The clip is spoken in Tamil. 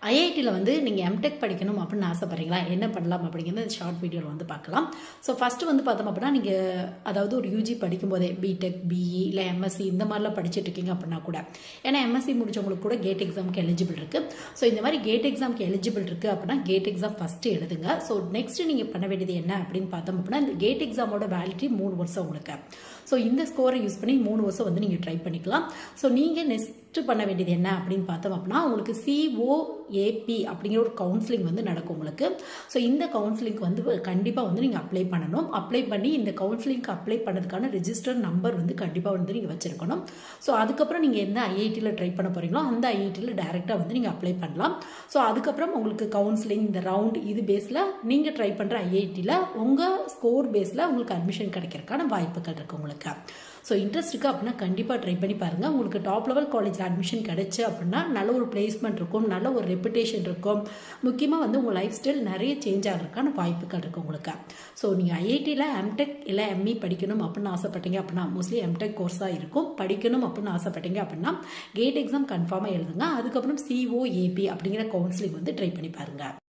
ஐஐடியில் வந்து நீங்கள் எம்டெக் படிக்கணும் அப்படின்னு ஆசைப்பட்றீங்களா? என்ன பண்ணலாம் அப்படிங்கிறது இந்த ஷார்ட் வீடியோவில் வந்து பார்க்கலாம். ஸோ ஃபஸ்ட்டு வந்து பார்த்தோம் அப்படின்னா, நீங்கள் அதாவது ஒரு யூஜி படிக்கும்போதே பிடெக், பிஇ இல்லை எம்எஸ்சி இந்த மாதிரிலாம் படிச்சுட்டு இருக்கீங்க அப்படின்னா கூட, ஏன்னா எம்எஸ்சி முடிச்சவங்களுக்கு கூட கேட் எக்ஸாமுக்கு எலிஜிபிள் இருக்குது. ஸோ இந்த மாதிரி கேட் எக்ஸாமுக்கு எலிஜிபிள் இருக்குது அப்படின்னா கேட் எக்ஸாம் ஃபஸ்ட்டு எழுதுங்க. ஸோ நெக்ஸ்ட்டு நீங்கள் பண்ண வேண்டியது என்ன அப்படின்னு பார்த்தோம் அப்படின்னா, இந்த கேட் எக்ஸாமோட வேலிடிட்டி 3 வருஷம் உங்களுக்கு. ஸோ இந்த ஸ்கோரை யூஸ் பண்ணி 3 வருஷம் வந்து நீங்கள் ட்ரை பண்ணிக்கலாம். ஸோ நீங்கள் நெக்ஸ்ட்டு பண்ண வேண்டியது என்ன அப்படின்னு பார்த்தோம் அப்படின்னா, உங்களுக்கு COAP அப்படிங்கிற ஒரு கவுன்சிலிங் வந்து நடக்கும் உங்களுக்கு. ஸோ இந்த கவுன்சிலிங்க்கு வந்து கண்டிப்பாக வந்து நீங்கள் அப்ளை பண்ணணும். அப்ளை பண்ணி இந்த கவுன்சிலிங்க்கு அப்ளை பண்ணதுக்கான ரெஜிஸ்டர் நம்பர் வந்து கண்டிப்பாக வந்து நீங்கள் வச்சுருக்கணும். ஸோ அதுக்கப்புறம் நீங்கள் எந்த ஐஐடியில் ட்ரை பண்ண போகிறீங்களோ அந்த ஐஐடியில் டைரெக்டாக வந்து நீங்கள் அப்ளை பண்ணலாம். ஸோ அதுக்கப்புறம் உங்களுக்கு கவுன்சிலிங் இந்த ரவுண்ட் இது பேஸில் நீங்கள் ட்ரை பண்ணுற ஐஐடியில் உங்கள் ஸ்கோர் பேஸில் உங்களுக்கு அட்மிஷன் கிடைக்கிறதுக்கான வாய்ப்புகள் இருக்குது உங்களுக்கு. ஸோ இன்ட்ரெஸ்ட் இருக்குது அப்படின்னா கண்டிப்பாக ட்ரை பண்ணி பாருங்கள். உங்களுக்கு டாப் லெவல் காலேஜில் அட்மிஷன் கிடைச்சு அப்படின்னா நல்ல ஒரு பிளேஸ்மெண்ட் இருக்கும், நல்ல ஒரு ரெப்புடேஷன் இருக்கும். முக்கியமாக வந்து உங்கள் லைஃப் ஸ்டைல் நிறைய சேஞ்ச் ஆகிறதுக்கான வாய்ப்புகள் இருக்குது உங்களுக்கு. ஸோ நீங்கள் ஐஐடியில் எம்டெக் இல்லை எம்இ படிக்கணும் அப்படின்னு ஆசைப்பட்டீங்க அப்படின்னா, மோஸ்ட்லி எம்டெக் கோர்ஸாக இருக்கும், படிக்கணும் அப்படின்னு ஆசைப்பட்டீங்க அப்படின்னா கேட் எக்ஸாம் கன்ஃபார்மாக எழுதுங்க. அதுக்கப்புறம் COAP அப்படிங்கிற கவுன்சிலிங் வந்து ட்ரை பண்ணி பாருங்கள்.